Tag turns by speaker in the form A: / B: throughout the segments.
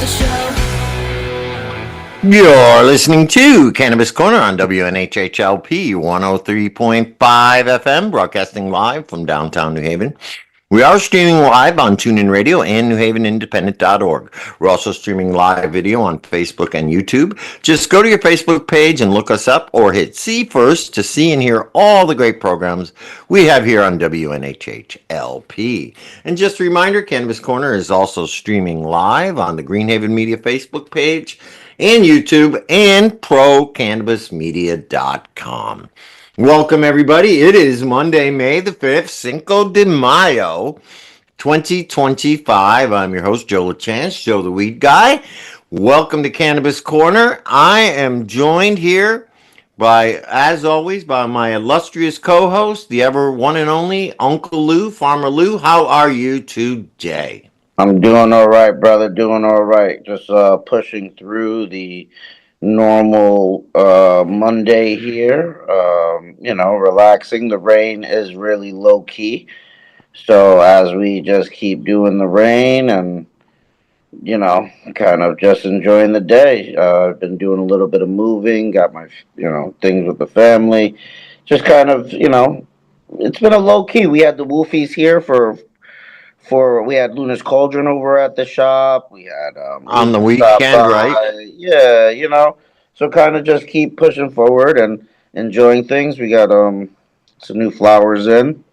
A: the show.
B: You're listening to Cannabis Corner on WNHHLP 103.5 FM, broadcasting live from downtown New Haven. We are streaming live on TuneIn Radio and NewHavenIndependent.org. We're also streaming live video on Facebook and YouTube. Just go to your Facebook page and look us up, or hit see first to see and hear all the great programs we have here on WNHHLP. And just a reminder, Cannabis Corner is also streaming live on the Greenhaven Media Facebook page and YouTube and ProCannabisMedia.com. Welcome, everybody. It is Monday, May the 5th, Cinco de Mayo, 2025. I'm your host, Joe LaChance, Joe the Weed Guy. Welcome to Cannabis Corner. I am joined here by, as always, by my illustrious co-host, the ever one and only Uncle Lou, Farmer Lou. How are you today?
C: I'm doing all right, brother. Doing all right. Just pushing through the normal Monday here. Relaxing. The rain is really low key. So as we just keep doing the rain and, kind of just enjoying the day. I've been doing a little bit of moving, got my, things with the family. Just kind of, it's been a low key. We had the Wolfies here we had Luna's Cauldron over at the shop. We had
B: on the weekend, right?
C: Yeah, so kind of just keep pushing forward and enjoying things. We got some new flowers in.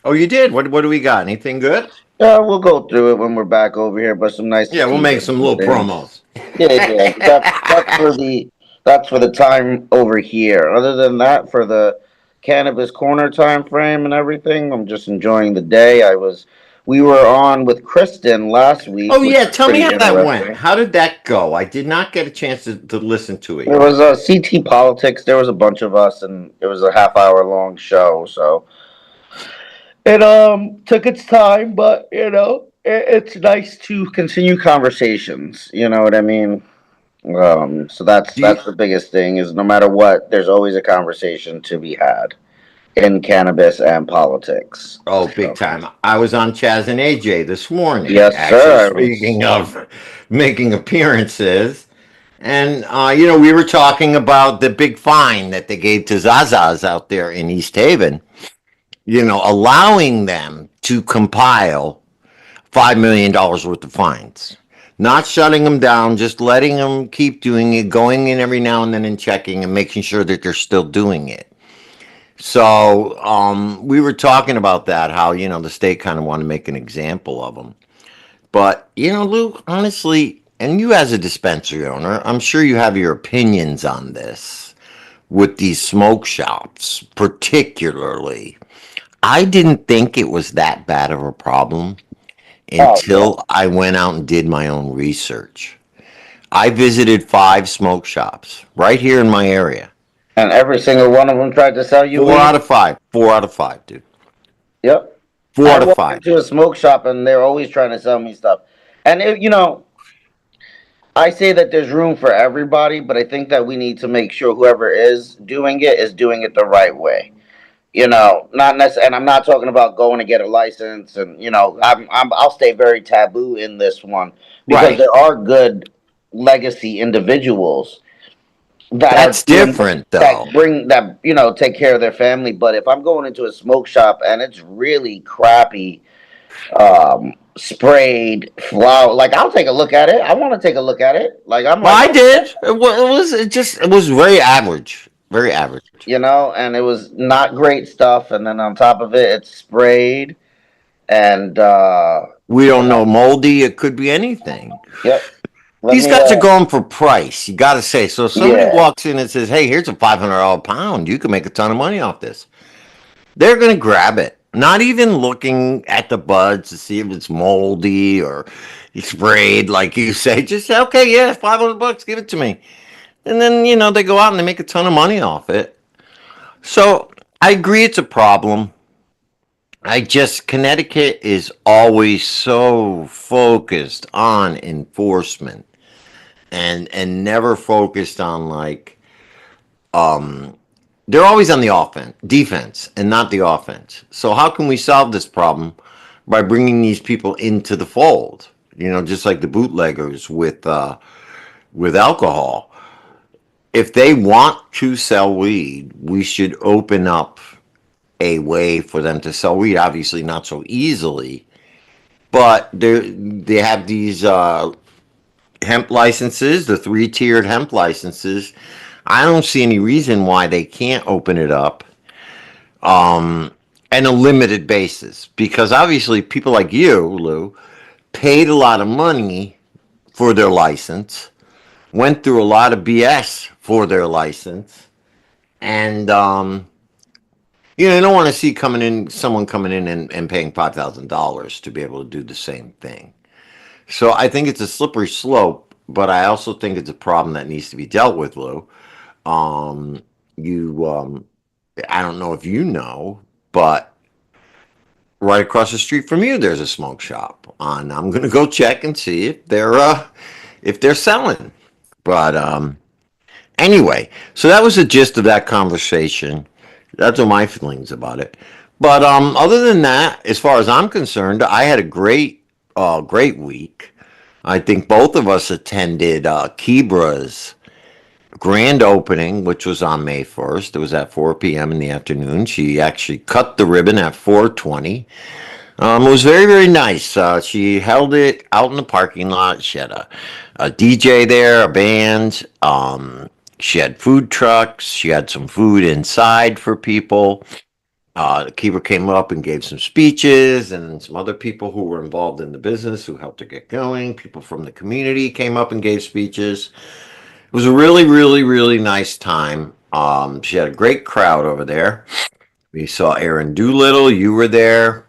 B: Oh, you did? What do we got? Anything good?
C: Yeah, we'll go through it when we're back over here, but some nice.
B: Yeah, we'll make some little promos.
C: Yeah. That's for the time over here. Other than that, for the Cannabis Corner time frame and everything, I'm just enjoying the day. We were on with Kristen last week.
B: Oh, yeah. Tell me how that went. How did that go? I did not get a chance to listen to it.
C: There was CT Politics. There was a bunch of us, and it was a half-hour-long show. So it took its time, but, it's nice to continue conversations. You know what I mean? So that's the biggest thing is no matter what, there's always a conversation to be had in cannabis and politics.
B: Oh, big time. I was on Chaz and AJ this morning.
C: Yes, sir.
B: Speaking of making appearances. And, we were talking about the big fine that they gave to Zazas out there in East Haven, allowing them to compile $5 million worth of fines. Not shutting them down, just letting them keep doing it, going in every now and then and checking and making sure that they're still doing it. So we were talking about that, how, the state kind of want to make an example of them. But, Lou, honestly, and you as a dispensary owner, I'm sure you have your opinions on this with these smoke shops, particularly. I didn't think it was that bad of a problem until I went out and did my own research. I visited 5 smoke shops right here in my area.
C: And every single one of them tried to sell you
B: 4 out of 5. 4 out of 5, dude.
C: Yep.
B: 4 out of 5.
C: I walked into a smoke shop and they're always trying to sell me stuff. And, I say that there's room for everybody, but I think that we need to make sure whoever is doing it the right way. Not necessarily, and I'm not talking about going to get a license and, I'll stay very taboo in this one because there are good legacy individuals.
B: That's different, though.
C: Take care of their family. But if I'm going into a smoke shop and it's really crappy, sprayed flower, like I'll take a look at it. I want to take a look at it.
B: I did. It was very average, very average.
C: And it was not great stuff. And then on top of it, it's sprayed, and
B: we don't know, moldy. It could be anything.
C: Yep.
B: These guys are going for price. You got to say. So if somebody walks in and says, "Hey, here's a $500 pound. You can make a ton of money off this." They're going to grab it, not even looking at the buds to see if it's moldy or sprayed, like you say. Just say, "Okay, yeah, $500. Give it to me." And then they go out and they make a ton of money off it. So I agree, it's a problem. Connecticut is always so focused on enforcement. And never focused on they're always on the defense and not the offense. So how can we solve this problem? By bringing these people into the fold, just like the bootleggers with alcohol. If they want to sell weed, we should open up a way for them to sell weed. Obviously, not so easily, but they have these hemp licenses, the three-tiered hemp licenses. I don't see any reason why they can't open it up on a limited basis, because obviously people like you, Lou, paid a lot of money for their license, went through a lot of BS for their license, and you don't want to see someone coming in and paying $5,000 to be able to do the same thing. So I think it's a slippery slope, but I also think it's a problem that needs to be dealt with, Lou. Um, you, I don't know if you know, but right across the street from you, there's a smoke shop. And I'm gonna go check and see if they're selling. But anyway, so that was the gist of that conversation. That's what my feelings about it. But other than that, as far as I'm concerned, I had a great week. I think both of us attended Kibra's grand opening, which was on May 1st. It was at 4 p.m. in the afternoon. She actually cut the ribbon at 4:20. It was very, very nice. She held it out in the parking lot. She had a DJ there, a band. She had food trucks. She had some food inside for people. The keeper came up and gave some speeches, and some other people who were involved in the business who helped her get going. People from the community came up and gave speeches. It was a really, really, really nice time. She had a great crowd over there. We saw Aaron Doolittle. You were there.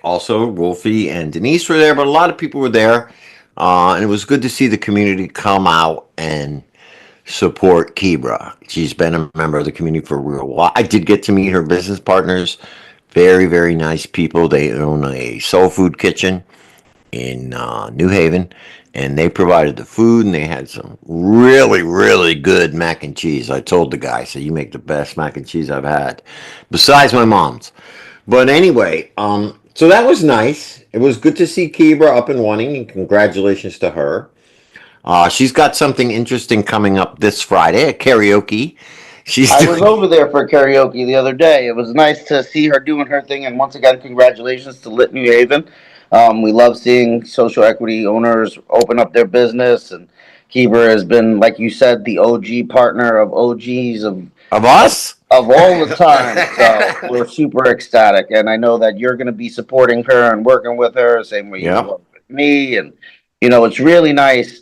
B: Also, Wolfie and Denise were there, but a lot of people were there. And it was good to see the community come out and support Kibra. She's been a member of the community for a real while. I did get to meet her business partners. Very, very nice people. They own a soul food kitchen in New Haven, and they provided the food, and they had some really, really good mac and cheese. I told the guy, so you make the best mac and cheese I've had, besides my mom's. But anyway, so that was nice. It was good to see Kibra up and running, and congratulations to her. She's got something interesting coming up this Friday, a karaoke. She's
C: I was
B: doing.
C: over there for karaoke the other day. It was nice to see her doing her thing, and once again, congratulations to Lit New Haven. We love seeing social equity owners open up their business, and Keeper has been, like you said, the OG partner of OGs
B: Of us?
C: of all the time. So we're super ecstatic, and I know that you're going to be supporting her and working with her, same way you
B: Yep.
C: work with me. And it's really nice.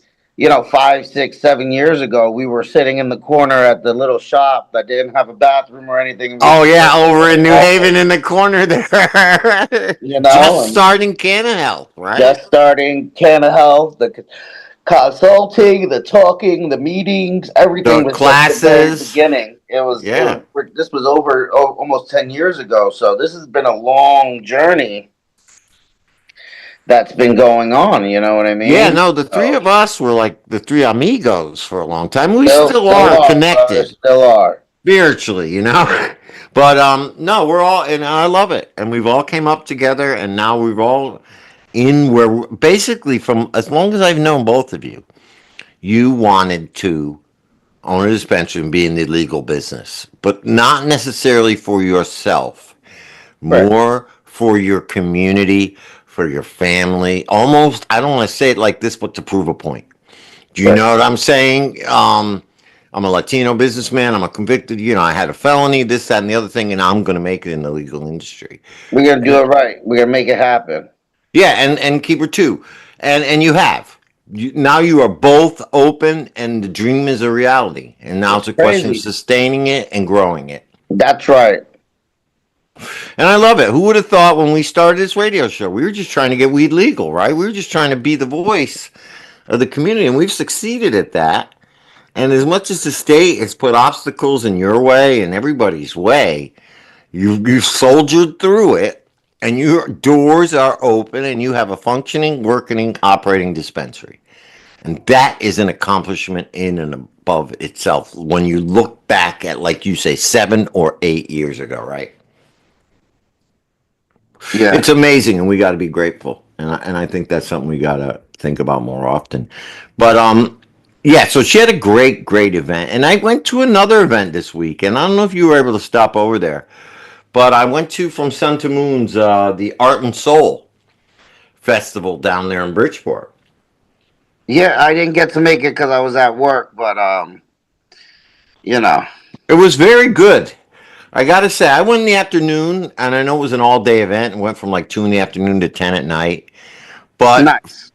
C: 5, 6, 7 years ago, we were sitting in the corner at the little shop that didn't have a bathroom or anything. We
B: Oh
C: were
B: yeah,
C: drinking
B: over
C: little
B: in New
C: coffee,
B: Haven in the corner there. Just
C: and
B: starting Canna Health, right?
C: just starting Canna Health, the consulting, the talking, the meetings, everything
B: The
C: was just the very
B: classes.
C: beginning.
B: Yeah.
C: This was over almost 10 years ago. So this has been a long journey that's been going on. You know what I
B: Yeah,
C: mean?
B: no, the three
C: So
B: of us were like the three amigos for a long time. We still
C: still
B: are
C: are, brother,
B: connected
C: still are.
B: spiritually. But no, we're all, and I love it. And we've all came up together, and now we've all in where basically, from as long as I've known both of you, you wanted to own a dispensary and be in the legal business, but not necessarily for yourself,
C: Right,
B: more for your community, for your family. Almost, I don't want to say it like this, but to prove a point. Do you
C: right.
B: know what I'm saying? I'm a Latino businessman. I'm a convicted, I had a felony, this, that, and the other thing, and I'm going to make it in the legal industry.
C: We're gonna do it right. We're gonna make it happen.
B: Yeah, and keeper too, and you have. Now you are both open, and the dream is a reality. And now
C: It's
B: it's a question of
C: crazy.
B: sustaining it and growing it.
C: That's right.
B: And I love it. Who would have thought when we started this radio show, we were just trying to get weed legal, right? We were just trying to be the voice of the community, and we've succeeded at that. And as much as the state has put obstacles in your way and everybody's way, you've soldiered through it, and your doors are open, and you have a functioning, working, operating dispensary. And that is an accomplishment in and above itself when you look back at, like you say, 7 or 8 years ago, right?
C: Yeah.
B: It's amazing, and we got to be grateful. and I think that's something we gotta think about more often. But yeah. So she had a great event, and I went to another event this week, and I don't know if you were able to stop over there, but I went to From Sun to Moon's the Art and Soul Festival down there in Bridgeport.
C: Yeah, I didn't get to make it because I was at work, but you know,
B: It was very good. I gotta say, I went in the afternoon, and I know it was an all-day event, and went from like 2 in the afternoon to 10 at night. But
C: nice.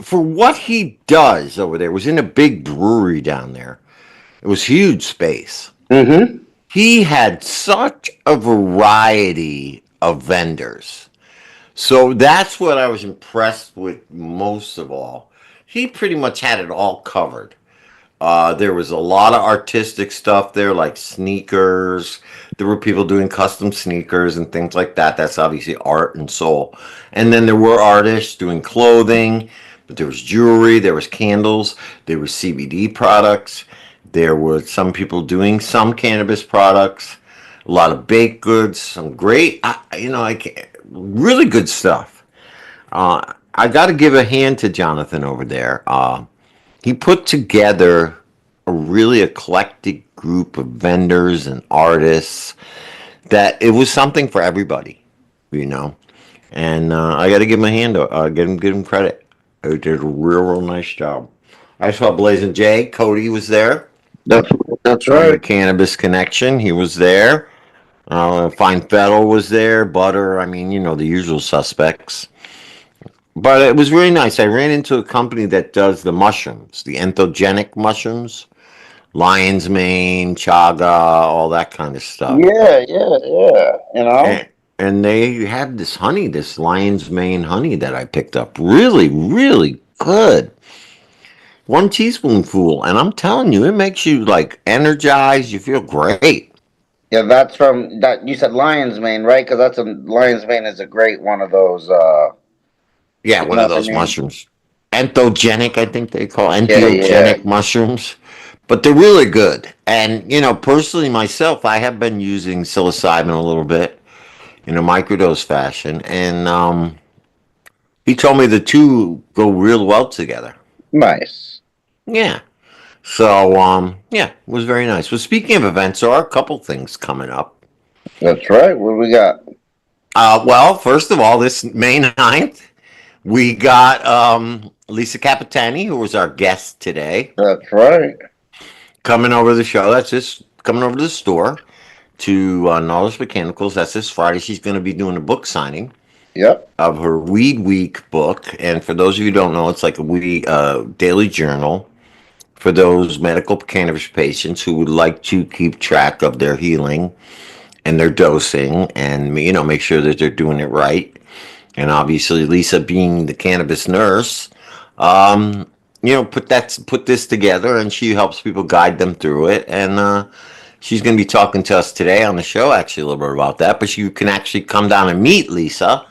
B: for what he does over there, it was in a big brewery down there. It was huge space.
C: Mm-hmm.
B: He had such a variety of vendors. So that's what I was impressed with most of all. He pretty much had it all covered. There was a lot of artistic stuff there, like sneakers. There were people doing custom sneakers and things like that. That's obviously art and soul. And then there were artists doing clothing, but there was jewelry, there was candles, there was CBD products. There were some people doing some cannabis products, a lot of baked goods, some great, really good stuff. I got to give a hand to Jonathan over there. He put together a really eclectic group of vendors and artists that it was something for everybody, you know. And I got to give him a hand, give him credit. He did a real nice job. I saw Blazing Jay. Cody was there
C: That's that's
B: from the
C: right.
B: Cannabis Connection. He was there. Fine Fettle was there. Butter. I mean, the usual suspects. But it was really nice. I ran into a company that does the mushrooms, the entheogenic mushrooms, lion's mane, chaga, all that kind of stuff.
C: Yeah, yeah, yeah. You know,
B: And they had this honey, this lion's mane honey that I picked up. Really, really good. 1 teaspoonful, and I'm telling you, it makes you like energized. You feel great.
C: yeah. That's from that you said lion's mane, right? Because that's a lion's mane is a great one of those.
B: Yeah,
C: You
B: one
C: know
B: of
C: what I
B: those
C: mean?
B: mushrooms. Entheogenic, I think they call
C: Yeah, yeah.
B: entheogenic mushrooms. But they're really good. And, personally myself, I have been using psilocybin a little bit in a microdose fashion. And he told me the two go real well together.
C: Nice.
B: Yeah. So, yeah, it was very nice. Well, speaking of events, there are a couple things coming up.
C: That's right. What do we got?
B: Well, first of all, this May 9th, we got Lisa Capitani, who was our guest today,
C: That's right.
B: coming over to the show. That's just coming over to the store to Knowledge Mechanicals. That's this Friday. She's going to be doing a book signing
C: Yep.
B: of her Weed Week book. And for those of you who don't know, it's like a weed, daily journal for those medical cannabis patients who would like to keep track of their healing and their dosing and, make sure that they're doing it right. And obviously, Lisa being the cannabis nurse, um, put this together, and she helps people guide them through it. And she's going to be talking to us today on the show, actually, a little bit about that. But you can actually come down and meet Lisa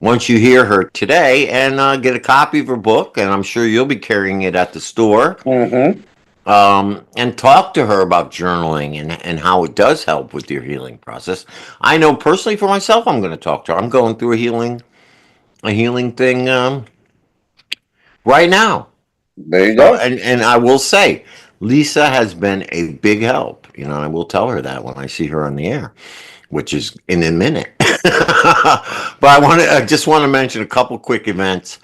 B: once you hear her today and get a copy of her book. And I'm sure you'll be carrying it at the store.
C: Mm-hmm.
B: And talk to her about journaling and how it does help with your healing process. I know personally for myself, I'm going to talk to her. I'm going through a healing thing right now.
C: There you
B: So,
C: go.
B: and I will say, Lisa has been a big help. I will tell her that when I see her on the air, which is in a minute. But I just want to mention a couple quick events.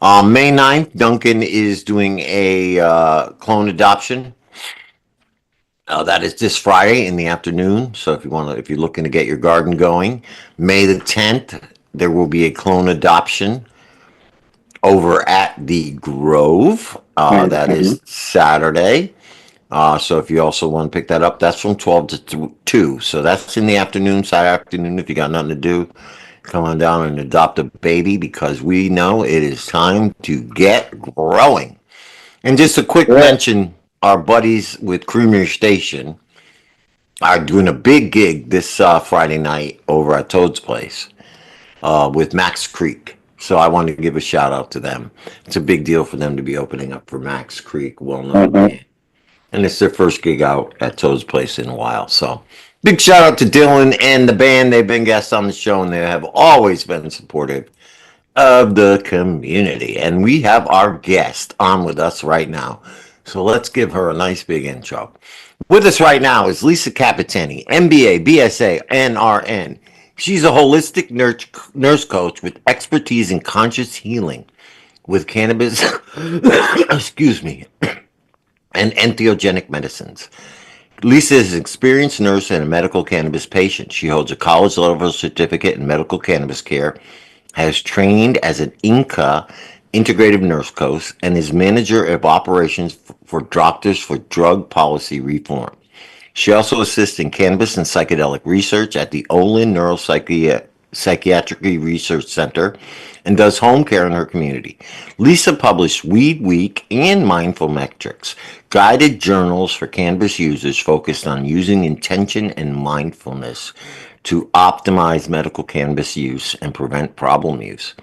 B: May 9th, Duncan is doing a clone adoption. That is this Friday in the afternoon. So if you're looking to get your garden going, May 10th, there will be a clone adoption over at the Grove. That
C: Mm-hmm.
B: is Saturday. So if you also want to pick that up, that's from 12 to 2. So that's in the afternoon, Saturday afternoon. If you got nothing to do, come on down and adopt a baby because we know it is time to get growing. And just a quick
C: Yeah.
B: mention, our buddies with Creamery Station are doing a big gig this Friday night over at Toad's Place with Max Creek. So I want to give a shout out to them. It's a big deal for them to be opening up for Max Creek, well-known
C: Mm-hmm.
B: band. And it's their first gig out at Toad's Place in a while. So big shout out to Dylan and the band. They've been guests on the show and they have always been supportive of the community. And we have our guest on with us right now. So let's give her a nice big intro. With us right now is Lisa Capitani, MBA, BSA, NRN. She's a holistic nurse coach with expertise in conscious healing with cannabis, excuse me, and entheogenic medicines. Lisa is an experienced nurse and a medical cannabis patient. She holds a college level certificate in medical cannabis care, has trained as an INCA integrative nurse coach, and is manager of operations for Doctors for Drug Policy Reform. She also assists in cannabis and psychedelic research at the Olin Neuropsychiatric Research Center and does home care in her community. Lisa published Weed Week and Mindful Metrics, guided journals for cannabis users focused on using intention and mindfulness to optimize medical cannabis use and prevent problem use.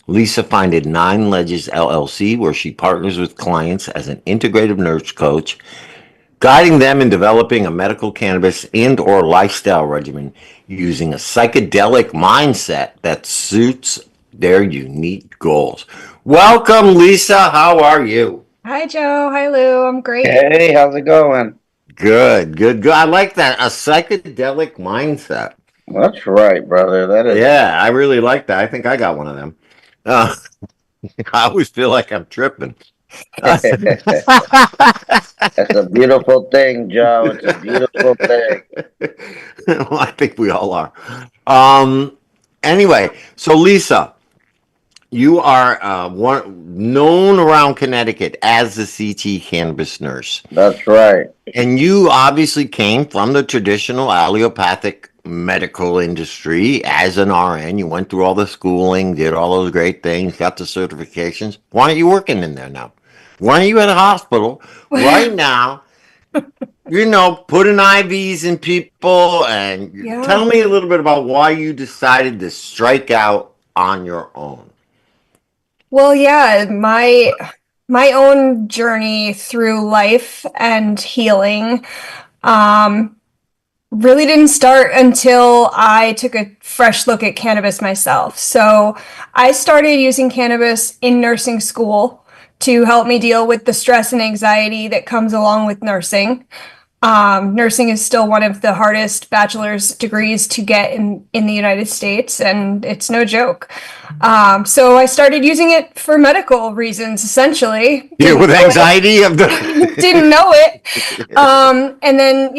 B: Lisa founded Nine Ledges LLC, where she partners with clients as an integrative nurse coach, guiding them in developing a medical cannabis and or lifestyle regimen using a psychedelic mindset that suits their unique goals. Welcome, Lisa. How are you?
A: Hi, Joe. Hi, Lou. I'm great.
C: Hey, how's it going?
B: Good, good, good. I like that. A psychedelic mindset.
C: That's right, brother. That is.
B: Yeah, I really like that. I think I got one of them. Uh, I always feel like I'm tripping.
C: That's a beautiful thing, Joe. It's a beautiful thing.
B: Well, I think we all are. Um, anyway, so Lisa, you are known around Connecticut as the CT cannabis nurse.
C: That's right.
B: And you obviously came from the traditional allopathic medical industry as an RN. You went through all the schooling, did all those great things, got the certifications. Why aren't you working in there now? Why aren't you at a hospital right now? Putting IVs in people, and
A: Yeah.
B: tell me a little bit about why you decided to strike out on your own.
A: Well, yeah, my own journey through life and healing really didn't start until I took a fresh look at cannabis myself. So I started using cannabis in nursing school to help me deal with the stress and anxiety that comes along with nursing. Nursing is still one of the hardest bachelor's degrees to get in the United States, and it's no joke. So I started using it for medical reasons, essentially.
B: Yeah, with anxiety of the
A: Didn't know it. And then,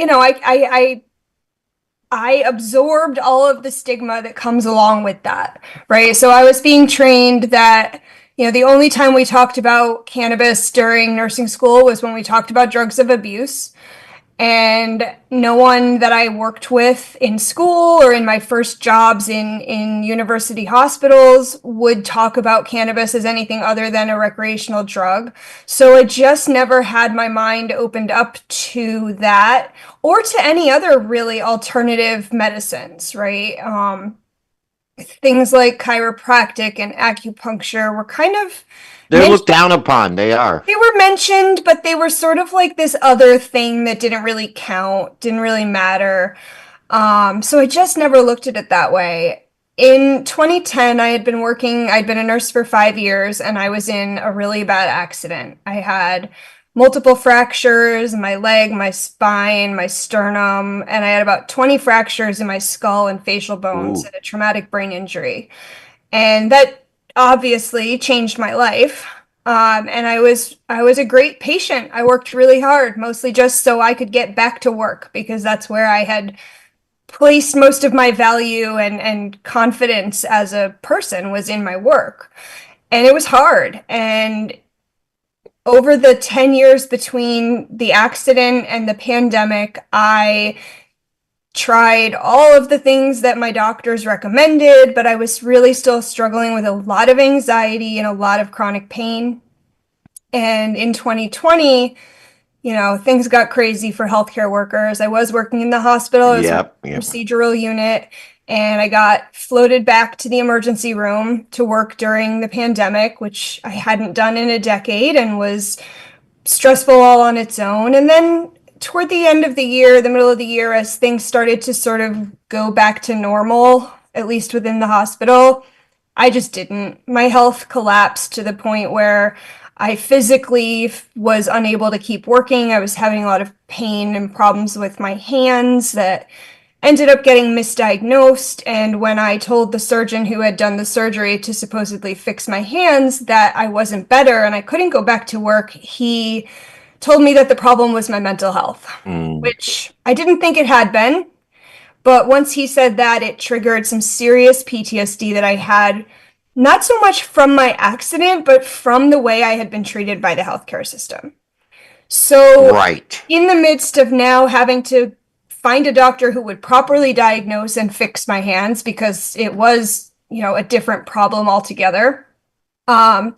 A: I absorbed all of the stigma that comes along with that, right? So I was being trained that, the only time we talked about cannabis during nursing school was when we talked about drugs of abuse. And no one that I worked with in school or in my first jobs in university hospitals would talk about cannabis as anything other than a recreational drug. So I just never had my mind opened up to that or to any other really alternative medicines, right? Things like chiropractic and acupuncture were kind of
B: they're looked down upon. They are.
A: they were mentioned, but they were sort of like this other thing that didn't really count, didn't really matter. So I just never looked at it that way. In 2010, I'd been a nurse for 5 years, and I was in a really bad accident. I had multiple fractures in my leg, my spine, my sternum, and I had about 20 fractures in my skull and facial bones
B: Ooh.
A: and a traumatic brain injury. And that obviously changed my life. And I was a great patient. I worked really hard, mostly just so I could get back to work because that's where I had placed most of my value and confidence as a person was in my work. And it was hard. And over the 10 years between the accident and the pandemic, I tried all of the things that my doctors recommended, but I was really still struggling with a lot of anxiety and a lot of chronic pain. And in 2020, things got crazy for healthcare workers. I was working in the hospital. I was in
B: Yep.
A: the
B: Yep.
A: procedural unit, and I got floated back to the emergency room to work during the pandemic, which I hadn't done in a decade and was stressful all on its own. And then toward the end of the year, the middle of the year, as things started to sort of go back to normal, at least within the hospital, I just didn't. My health collapsed to the point where I physically was unable to keep working. I was having a lot of pain and problems with my hands that ended up getting misdiagnosed. And when I told the surgeon who had done the surgery to supposedly fix my hands that I wasn't better and I couldn't go back to work, he told me that the problem was my mental health,
B: Mm,
A: which I didn't think it had been. But once he said that, it triggered some serious PTSD that I had, not so much from my accident, but from the way I had been treated by the healthcare system. So,
B: right.
A: in the midst of now having to find a doctor who would properly diagnose and fix my hands because it was, a different problem altogether. Um,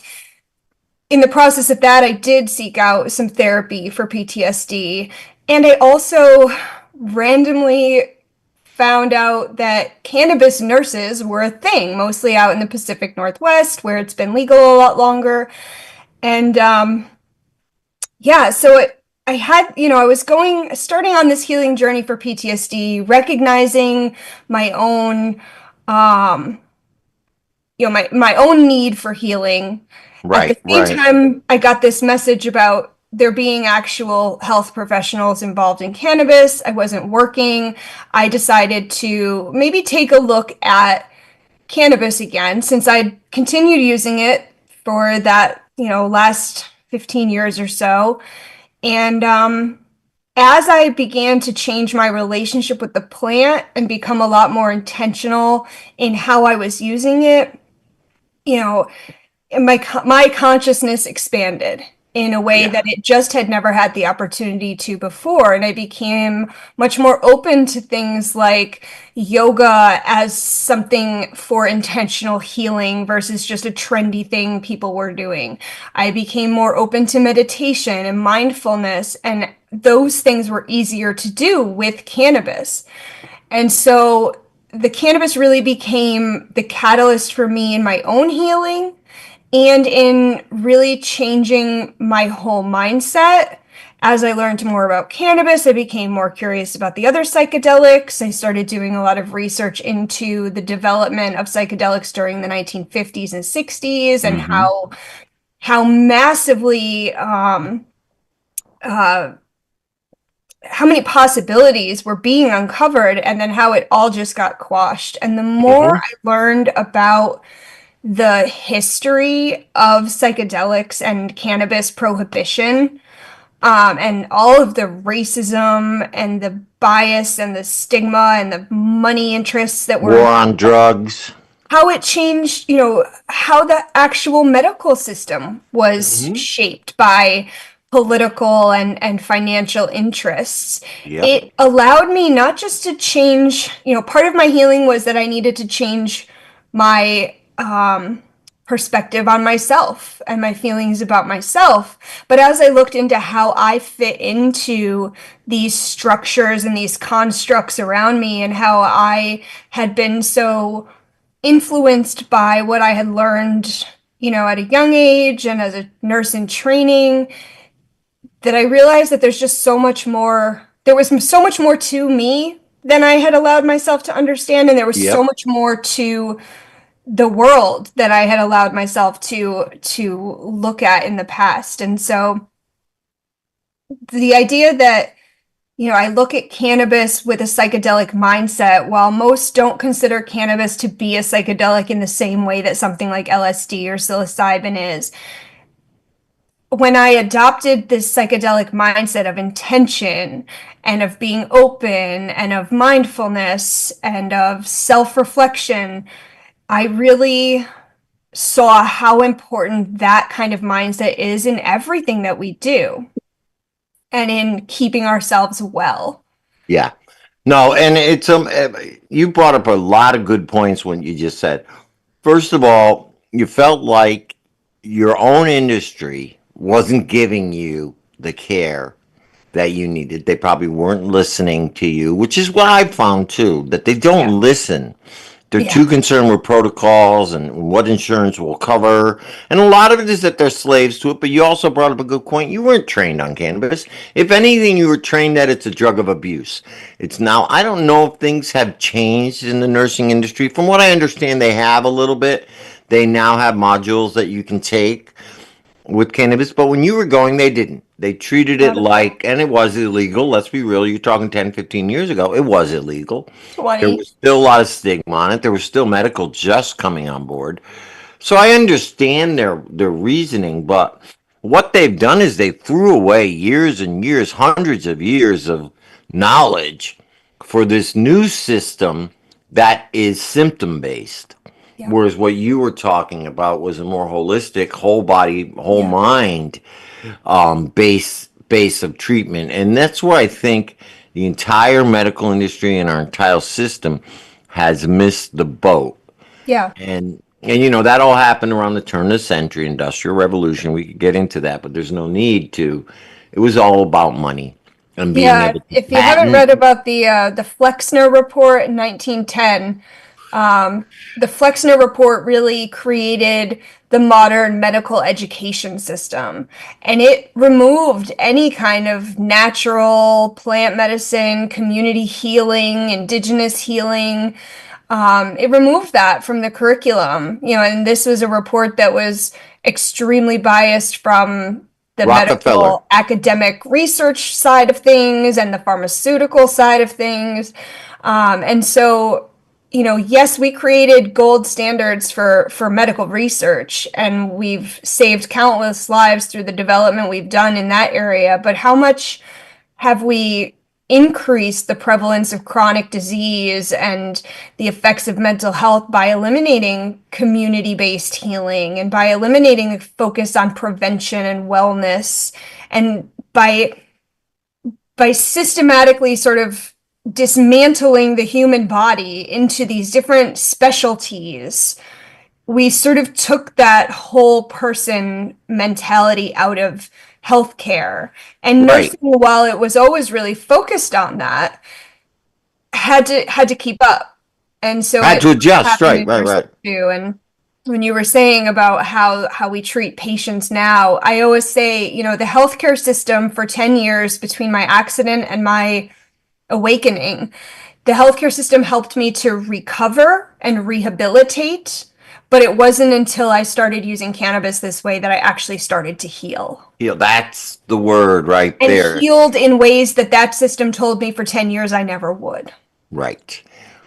A: in the process of that, I did seek out some therapy for PTSD. And I also randomly found out that cannabis nurses were a thing, mostly out in the Pacific Northwest, where it's been legal a lot longer. And yeah, so I had, I was starting on this healing journey for PTSD, recognizing my own, um, my own need for healing. At the
B: Right,
A: same
B: right.
A: time, I got this message about there being actual health professionals involved in cannabis. I wasn't working. I decided to maybe take a look at cannabis again since I'd continued using it for that, last 15 years or so. And as I began to change my relationship with the plant and become a lot more intentional in how I was using it, you know, my consciousness expanded in a way
B: Yeah.
A: that it just had never had the opportunity to before. And I became much more open to things like yoga as something for intentional healing versus just a trendy thing people were doing. I became more open to meditation and mindfulness, and those things were easier to do with cannabis. And so the cannabis really became the catalyst for me in my own healing and in really changing my whole mindset. As I learned more about cannabis, I became more curious about the other psychedelics. I started doing a lot of research into the development of psychedelics during the 1950s and 60s and
B: Mm-hmm.
A: how massively uh, how many possibilities were being uncovered and then how it all just got quashed. And the more
B: Mm-hmm.
A: I learned about the history of psychedelics and cannabis prohibition, and all of the racism and the bias and the stigma and the money interests that were
B: War on drugs.
A: how it changed, how the actual medical system was
B: Mm-hmm.
A: shaped by political and financial interests.
B: Yep.
A: It allowed me not just to change, part of my healing was that I needed to change my perspective on myself and my feelings about myself. But as I looked into how I fit into these structures and these constructs around me and how I had been so influenced by what I had learned, at a young age and as a nurse in training, that I realized that there's just so much more. There was so much more to me than I had allowed myself to understand, and there was so
B: Yep.
A: much more to the world that I had allowed myself to look at in the past. And so the idea that I look at cannabis with a psychedelic mindset. While most don't consider cannabis to be a psychedelic in the same way that something like LSD or psilocybin is, when I adopted this psychedelic mindset of intention and of being open and of mindfulness and of self-reflection, I really saw how important that kind of mindset is in everything that we do and in keeping ourselves well.
B: Yeah. No, and it's you brought up a lot of good points when you just said. First of all, you felt like your own industry wasn't giving you the care that you needed. They probably weren't listening to you, which is what I found too, that they
A: Yeah.
B: don't listen They're
A: Yeah,
B: too concerned with protocols and what insurance will cover. And a lot of it is that they're slaves to it. But you also brought up a good point. You weren't trained on cannabis. If anything, you were trained that it's a drug of abuse. It's now, I don't know if things have changed in the nursing industry. From what I understand, they have a little bit. They now have modules that you can take with cannabis, but when you were going, they didn't. They treated it
A: not at all.
B: like, and it was illegal. Let's be real. You're talking 10, 15 years ago. It was illegal. There
A: 20.
B: was still a lot of stigma on it. There was still medical just coming on board. So I understand their reasoning, but what they've done is they threw away years and years, hundreds of years of knowledge for this new system that is symptom based.
A: Yeah,
B: Whereas what you were talking about was a more holistic, whole body, whole
A: yeah,
B: mind base of treatment, and that's where I think the entire medical industry and our entire system has missed the boat.
A: yeah.
B: And that all happened around the turn of the century, industrial revolution. We could get into that, but there's no need to. It was all about money and being
A: Yeah,
B: able to
A: if you haven't
B: patent.
A: read about the Flexner report in 1910, the Flexner report really created the modern medical education system, and it removed any kind of natural plant medicine, community healing, indigenous healing. It removed that from the curriculum, and this was a report that was extremely biased from the
B: Rockefeller.
A: medical academic research side of things and the pharmaceutical side of things. And so, yes, we created gold standards for medical research, and we've saved countless lives through the development we've done in that area. But how much have we increased the prevalence of chronic disease and the effects of mental health by eliminating community-based healing and by eliminating the focus on prevention and wellness and by systematically sort of dismantling the human body into these different specialties. We sort of took that whole person mentality out of healthcare. And
B: Right.
A: nursing, while it was always really focused on that, had to keep up. And so
B: Had
A: it
B: to adjust.
A: happened
B: Right,
A: in
B: right,
A: nursing
B: right.
A: too. And when you were saying about how we treat patients now, I always say, the healthcare system for 10 years between my accident and my awakening, the healthcare system helped me to recover and rehabilitate, but it wasn't until I started using cannabis this way that I actually started to heal.
B: That's the word right
A: And
B: there.
A: healed in ways that system told me for 10 years I never would.
B: Right.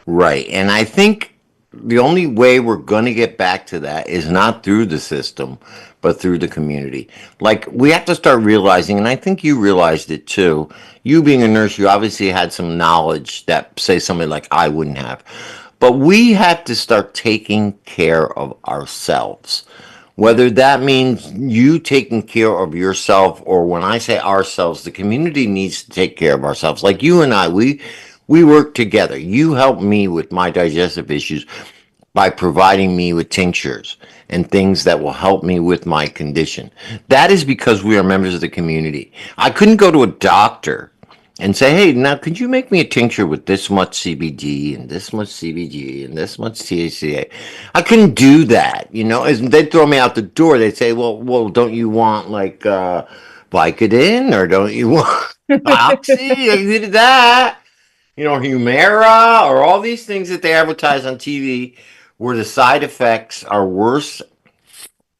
B: Right. And I think the only way we're going to get back to that is not through the system, but through the community. Like, we have to start realizing, and I think you realized it too. You being a nurse, you obviously had some knowledge that, say, somebody like I wouldn't have. But we have to start taking care of ourselves.
A: Yeah.
B: Whether that means you taking care of yourself, or when I say ourselves, the community needs to take care of ourselves. Like you and I, we work together. You help me with my digestive issues by providing me with tinctures and things that will help me with my condition. That is because we are members of the community. I couldn't go to a doctor and say, hey, now could you make me a tincture with this much CBD and this much CBG and this much THCA? I couldn't do that. They'd throw me out the door. They'd say, well, don't you want like Vicodin, or don't you want Oxy? I did that. Humira, or all these things that they advertise on TV, where the side effects are worse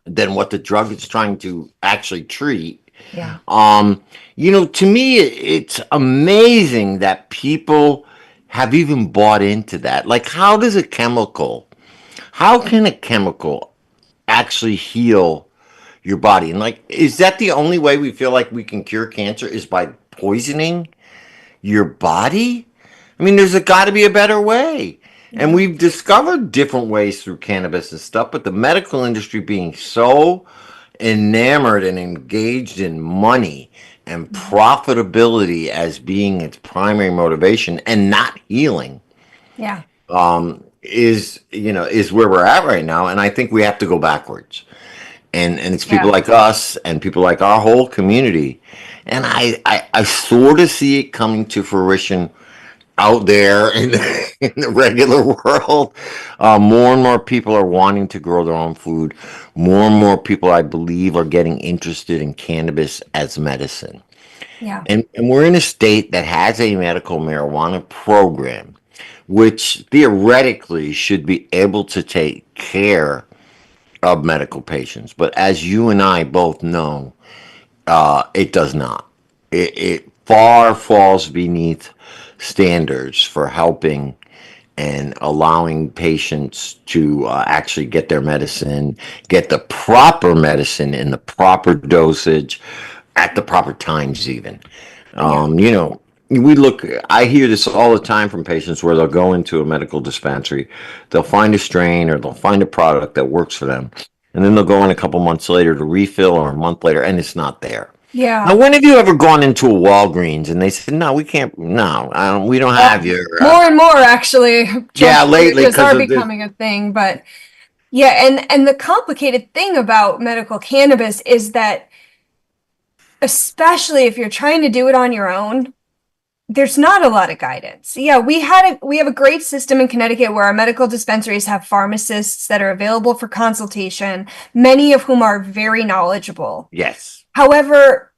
B: than what the drug is trying to actually treat.
A: Yeah.
B: To me, it's amazing that people have even bought into that. Like, how can a chemical actually heal your body? And like, is that the only way we feel like we can cure cancer, is by poisoning your body? I mean, there's got to be a better way. And
A: Yeah.
B: we've discovered different ways through cannabis and stuff, but the medical industry being so enamored and engaged in money and profitability as being its primary motivation, and not healing,
A: Yeah.
B: is where we're at right now. And I think we have to go backwards. And it's people
A: Yeah.
B: like us and people like our whole community. And I sort of see it coming to fruition out there in in the regular world. More and more people are wanting to grow their own food. More and more people, I believe, are getting interested in cannabis as medicine.
A: Yeah.
B: And we're in a state that has a medical marijuana program, which theoretically should be able to take care of medical patients. But as you and I both know, it does not. It far falls beneath standards for helping and allowing patients to actually get their medicine, get the proper medicine in the proper dosage at the proper times, even.
A: Yeah.
B: You know, we look, I hear this all the time from patients where they'll go into a medical dispensary, they'll find a strain or they'll find a product that works for them, and then they'll go in a couple months later to refill or a month later, and it's not there. Now,
A: Yeah.
B: when have you ever gone into a Walgreens and they said, "No, we can't. No, we don't have your."
A: More and more actually drug
B: Yeah, lately
A: shortages
B: because
A: are
B: of this.
A: becoming a thing, but yeah, and the complicated thing about medical cannabis is that especially if you're trying to do it on your own, there's not a lot of guidance. Yeah, we have a great system in Connecticut where our medical dispensaries have pharmacists that are available for consultation, many of whom are very knowledgeable.
B: Yes,
A: However,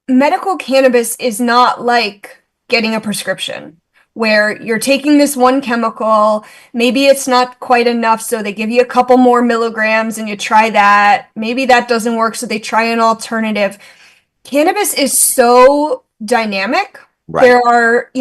A: medical cannabis is not like getting a prescription where you're taking this one chemical, maybe it's not quite enough, so they give you a couple more milligrams and you try that. Maybe that doesn't work, so they try an alternative. Cannabis is so dynamic.
B: right.
A: There are,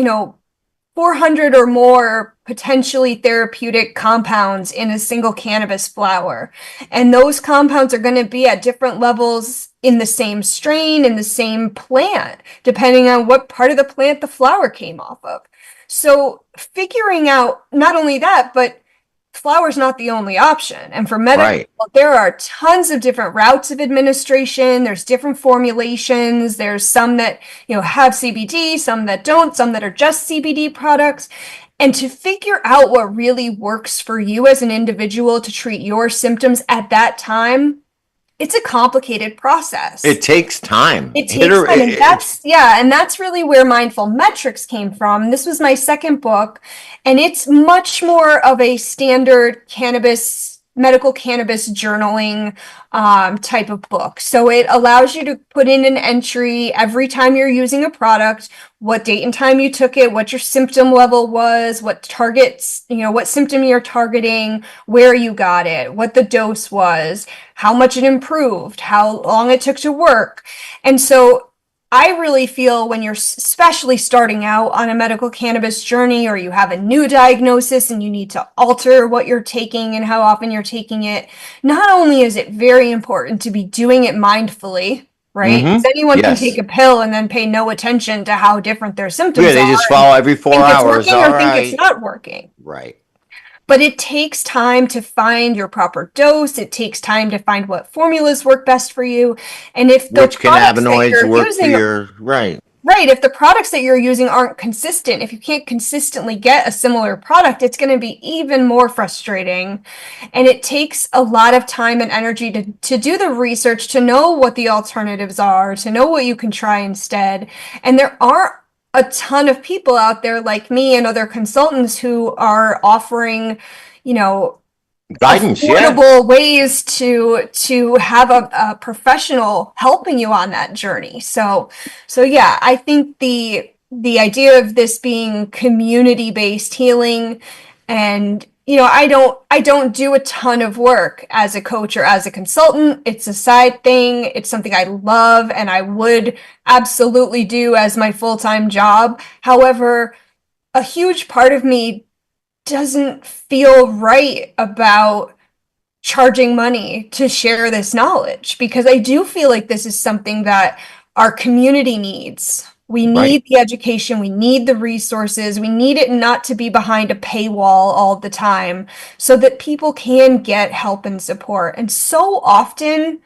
A: 400 or more potentially therapeutic compounds in a single cannabis flower. And those compounds are going to be at different levels in the same strain, in the same plant, depending on what part of the plant the flower came off of. So figuring out not only that, but flour's not the only option. And for medical,
B: Right.
A: there are tons of different routes of administration. There's different formulations. There's some that, have CBD, some that don't, some that are just CBD products. And to figure out what really works for you as an individual to treat your symptoms at that time, it's a complicated process.
B: It takes time.
A: It takes time, and that's really where mindful metrics came from. This was my second book, and it's much more of a standard medical cannabis journaling type of book. So it allows you to put in an entry every time you're using a product, what date and time you took it, what your symptom level was, what targets, what symptom you're targeting, where you got it, what the dose was, how much it improved, how long it took to work. And so I really feel when you're especially starting out on a medical cannabis journey or you have a new diagnosis and you need to alter what you're taking and how often you're taking it, not only is it very important to be doing it mindfully, right? Because
B: Mm-hmm.
A: anyone can take
B: Yes.
A: a pill and then pay no attention to how different their
B: Yeah,
A: symptoms
B: they
A: are
B: just
A: and
B: follow every four
A: think it's
B: hours.
A: working
B: All
A: or think it's
B: right.
A: not working.
B: Right.
A: But it takes time to find your proper dose. It takes time to find what formulas work best for you. And if the
B: Which
A: products that
B: cannabinoids
A: you're
B: work for
A: using,
B: your right.
A: right, if the products that you're using aren't consistent, if you can't consistently get a similar product, it's going to be even more frustrating. And it takes a lot of time and energy to do the research, to know what the alternatives are, to know what you can try instead. And there aren't a ton of people out there like me and other consultants who are offering, you know,
B: Guidance, yeah.
A: affordable ways to have a professional helping you on that journey. So yeah, I think the idea of this being community-based healing, and I don't do a ton of work as a coach or as a consultant. It's a side thing. It's something I love and I would absolutely do as my full-time job. However, a huge part of me doesn't feel right about charging money to share this knowledge because I do feel like this is something that our community needs. We
B: Right.
A: need the education, we need the resources, we need it not to be behind a paywall all the time so that people can get help and support. And so often,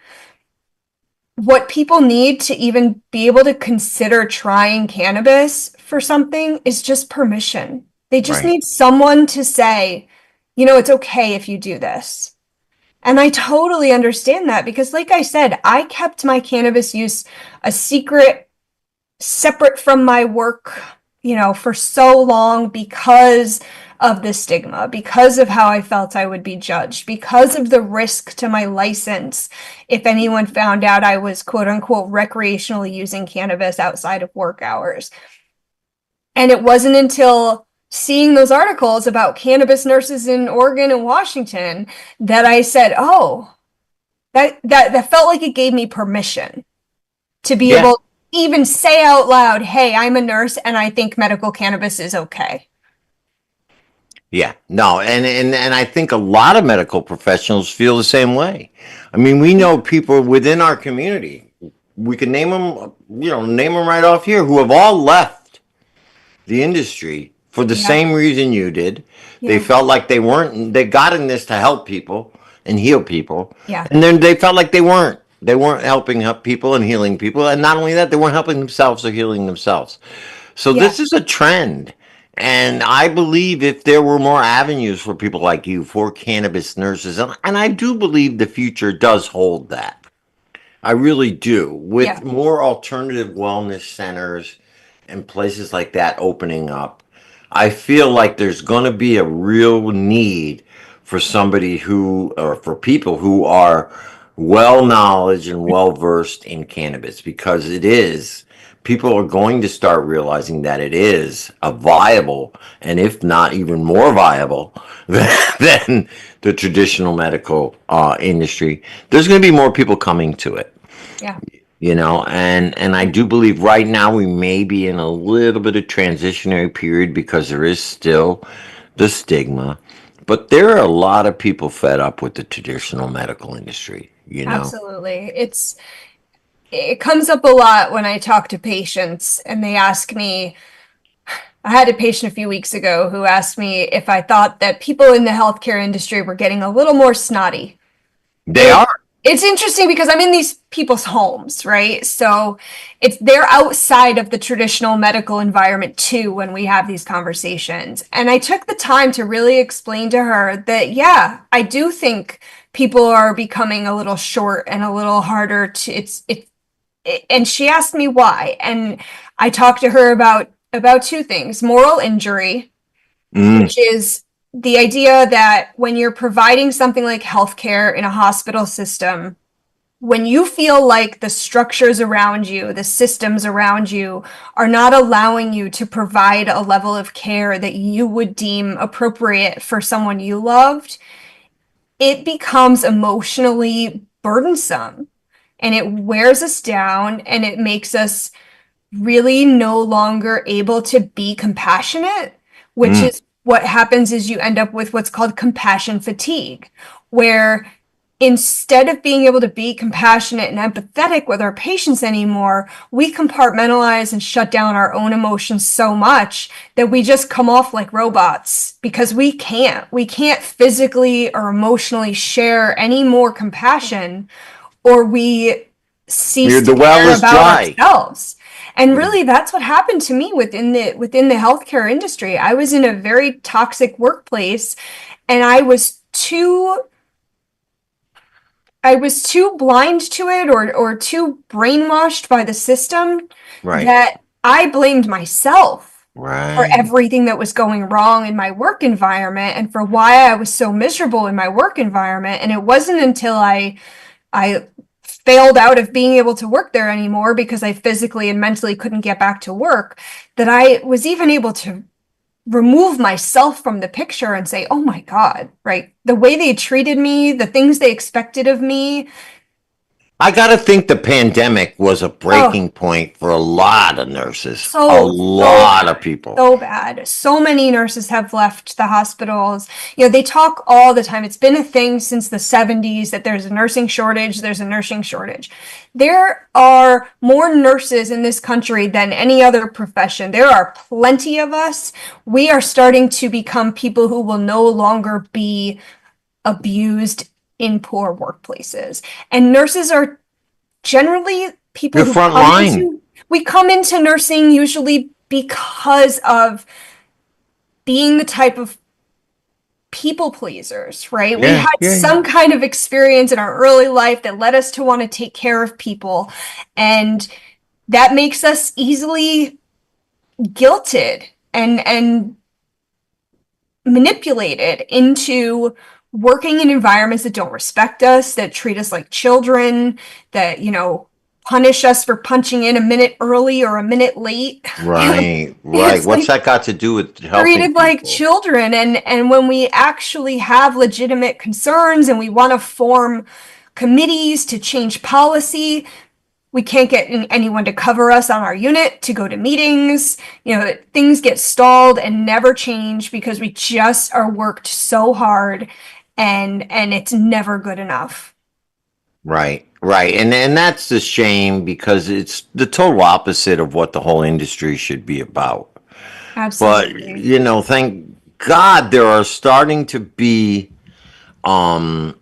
A: what people need to even be able to consider trying cannabis for something is just permission. They just
B: Right.
A: need someone to say, it's okay if you do this. And I totally understand that because, like I said, I kept my cannabis use a secret, separate from my work for so long because of the stigma, because of how I felt I would be judged, because of the risk to my license if anyone found out I was quote unquote recreationally using cannabis outside of work hours. And it wasn't until seeing those articles about cannabis nurses in Oregon and Washington that I said, oh, that felt like it gave me permission to be
B: Yeah.
A: able to even say out loud, hey, I'm a nurse and I think medical cannabis is okay.
B: Yeah, no, and I think a lot of medical professionals feel the same way. I mean, we know people within our community. We can name them, name them right off here, who have all left the industry for the
A: Yeah,
B: same reason you did. They
A: yeah,
B: felt like they weren't. They got in this to help people and heal people,
A: yeah,
B: and then they felt like they weren't. They weren't helping help people and healing people, and not only that, they weren't helping themselves or healing themselves. So
A: yeah,
B: this is a trend. And I believe if there were more avenues for people like you, for cannabis nurses, and I do believe the future does hold that. I really do.
A: yeah,
B: With more alternative wellness centers and places like that opening up, I feel like there's going to be a real need for somebody who, or for people who are well knowledge and well versed in cannabis, because it is. People are going to start realizing that it is a viable, and if not even more viable than the traditional medical industry. There's going to be more people coming to it,
A: yeah.
B: and I do believe right now we may be in a little bit of transitionary period because there is still the stigma, but there are a lot of people fed up with the traditional medical industry.
A: Absolutely. It comes up a lot when I talk to patients and they ask me, I had a patient a few weeks ago who asked me if I thought that people in the healthcare industry were getting a little more snotty.
B: They
A: And
B: are.
A: it's interesting because I'm in these people's homes, right? So they're outside of the traditional medical environment too when we have these conversations. And I took the time to really explain to her that, yeah, I do think people are becoming a little short and a little harder to and she asked me why. And I talked to her about two things: moral injury,
B: Mm,
A: which is the idea that when you're providing something like healthcare in a hospital system, when you feel like the structures around you, the systems around you are not allowing you to provide a level of care that you would deem appropriate for someone you loved, it becomes emotionally burdensome and it wears us down and it makes us really no longer able to be compassionate, which
B: mm.
A: is what happens is you end up with what's called compassion fatigue, where instead of being able to be compassionate and empathetic with our patients anymore, we compartmentalize and shut down our own emotions so much that we just come off like robots because we can't physically or emotionally share any more compassion, or we cease to
B: The well
A: care
B: is
A: about
B: dry.
A: ourselves. And
B: Yeah.
A: really that's what happened to me within the healthcare industry. I was in a very toxic workplace and I was too blind to it or too brainwashed by the system
B: Right.
A: that I blamed myself for
B: Right.
A: everything that was going wrong in my work environment and for why I was so miserable in my work environment. And it wasn't until I failed out of being able to work there anymore because I physically and mentally couldn't get back to work that I was even able to remove myself from the picture and say, oh my God, right? The way they treated me, the things they expected of me.
B: I got to think the pandemic was a
A: Oh,
B: breaking point for a lot of nurses, a
A: so
B: lot of
A: bad.
B: people.
A: So bad. So many nurses have left the hospitals. They talk all the time. It's been a thing since the 70s that there's a nursing shortage, there's a nursing shortage. There are more nurses in this country than any other profession. There are plenty of us. We are starting to become people who will no longer be abused in poor workplaces. And nurses are generally people
B: You're
A: who
B: front line.
A: we come into nursing usually because of being the type of people pleasers, right? We
B: Yeah,
A: had
B: yeah, yeah.
A: some kind of experience in our early life that led us to want to take care of people, and that makes us easily guilted and manipulated into working in environments that don't respect us, that treat us like children, that, punish us for punching in a minute early or a minute late.
B: Right, right.
A: It's
B: What's
A: like
B: that got to do with helping
A: treated like
B: people?
A: children. And when we actually have legitimate concerns and we want to form committees to change policy, we can't get anyone to cover us on our unit to go to meetings. Things get stalled and never change because we just are worked so hard, and it's never good enough.
B: Right, right. And that's the shame because it's the total opposite of what the whole industry should be about. But,
A: Absolutely.
B: thank God there are starting to be other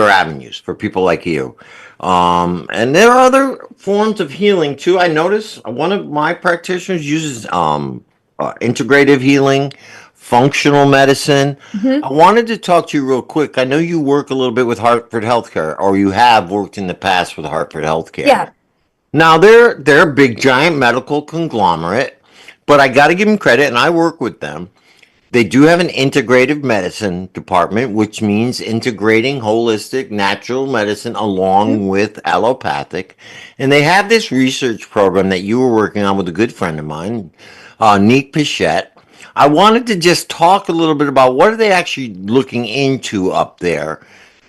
B: avenues for people like you. And there are other forms of healing too. I notice one of my practitioners uses integrative healing, functional medicine.
A: Hmm.
B: I wanted to talk to you real quick. I know you work a little bit with Hartford Healthcare, or you have worked in the past with Hartford Healthcare.
A: Yeah.
B: Now they're a big giant medical conglomerate, but I got to give them credit, and I work with them. They do have an integrative medicine department, which means integrating holistic natural medicine
A: Mhm.
B: along with allopathic. And they have this research program that you were working on with a good friend of mine, Nick Pichette. I wanted to just talk a little bit about what are they actually looking into up there,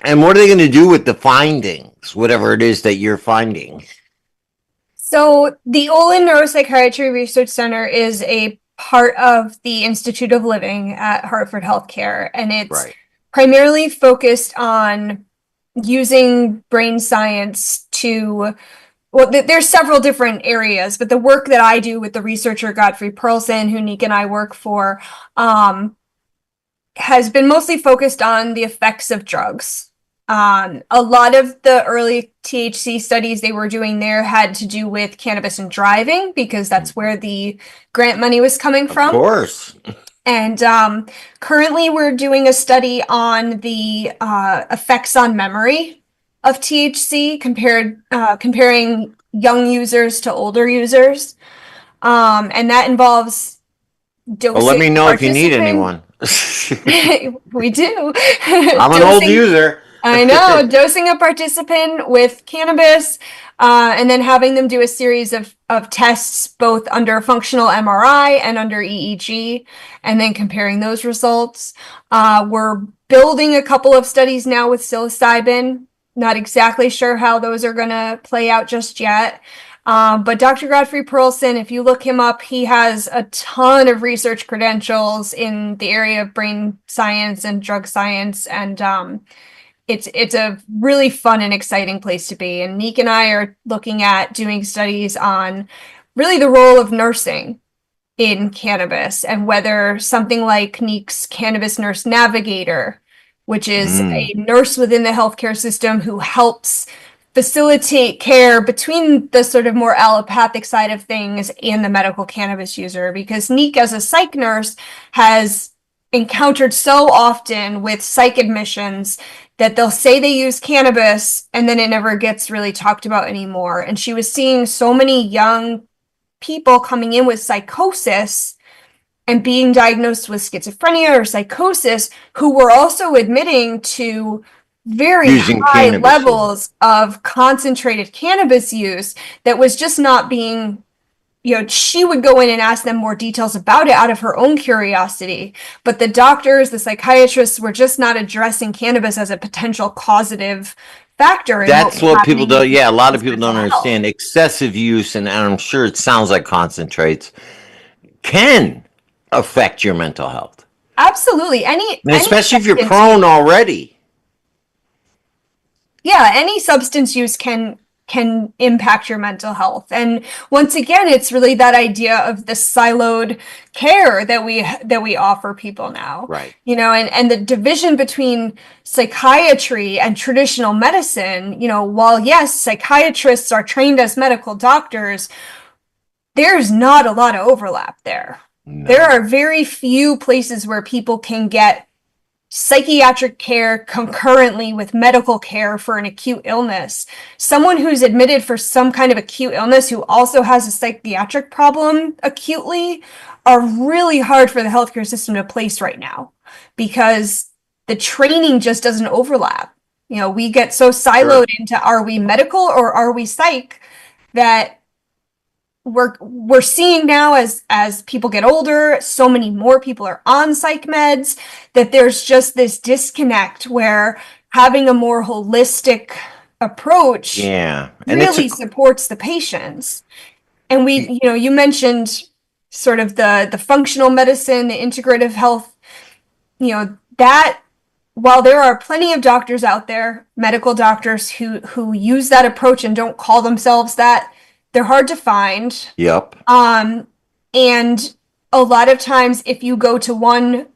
B: and what are they going to do with the findings, whatever it is that you're finding.
A: So the Olin Neuropsychiatry Research Center is a part of the Institute of Living at Hartford Healthcare, and it's
B: Right.
A: primarily focused on using brain science to, well, there's several different areas, but the work that I do with the researcher Godfrey Perlson, who Nick and I work for, um, has been mostly focused on the effects of drugs. A lot of the early THC studies they were doing there had to do with cannabis and driving because that's where the grant money was coming
B: Of
A: from.
B: course.
A: And currently, we're doing a study on the effects on memory of THC comparing young users to older users, and that involves
B: Well, let
A: dosing
B: me know if you need
A: participants.
B: anyone.
A: We do.
B: I'm an old
A: Dosing,
B: user.
A: I know, dosing a participant with cannabis, and then having them do a series of tests both under functional MRI and under EEG, and then comparing those results. We're building a couple of studies now with psilocybin. Not exactly sure how those are going to play out just yet. But Dr. Godfrey Perlson, if you look him up, he has a ton of research credentials in the area of brain science and drug science, and it's a really fun and exciting place to be. And Neek and I are looking at doing studies on really the role of nursing in cannabis and whether something like Neek's Cannabis Nurse Navigator, which is
B: Mm.
A: a nurse within the healthcare system who helps facilitate care between the sort of more allopathic side of things and the medical cannabis user, because Neek, as a psych nurse, has encountered so often with psych admissions that they'll say they use cannabis and then it never gets really talked about anymore. And she was seeing so many young people coming in with psychosis and being diagnosed with schizophrenia or psychosis who were also admitting to very
B: Using
A: high
B: cannabis. Yeah.
A: levels of concentrated cannabis use that was just not being, she would go in and ask them more details about it out of her own curiosity. But the doctors, the psychiatrists were just not addressing cannabis as a potential causative factor in what
B: That's
A: was
B: what people
A: happening in
B: don't. Yeah, a lot of
A: people's
B: people
A: mental
B: don't
A: health.
B: understand. Excessive use, and I'm sure it sounds like concentrates, can affect your mental health,
A: Absolutely. Any
B: and
A: any
B: especially if you're
A: substance use,
B: prone already.
A: yeah, any substance use can impact your mental health. And once again, it's really that idea of the siloed care that we offer people now.
B: Right.
A: And the division between psychiatry and traditional medicine, while yes, psychiatrists are trained as medical doctors, there's not a lot of overlap there. There
B: No.
A: are very few places where people can get psychiatric care concurrently with medical care for an acute illness. Someone who's admitted for some kind of acute illness who also has a psychiatric problem acutely are really hard for the healthcare system to place right now because the training just doesn't overlap. You know, we get so siloed into are we medical or are we psych that we're seeing now as people get older, so many more people are on psych meds that there's just this disconnect where having a more holistic approach
B: Yeah. And
A: really supports the patients. And we, you know, you mentioned sort of the functional medicine, the integrative health, you know, that while there are plenty of doctors out there, medical doctors who use that approach and don't call themselves that, they're hard to find.
B: Yep.
A: And a lot of times if you go to one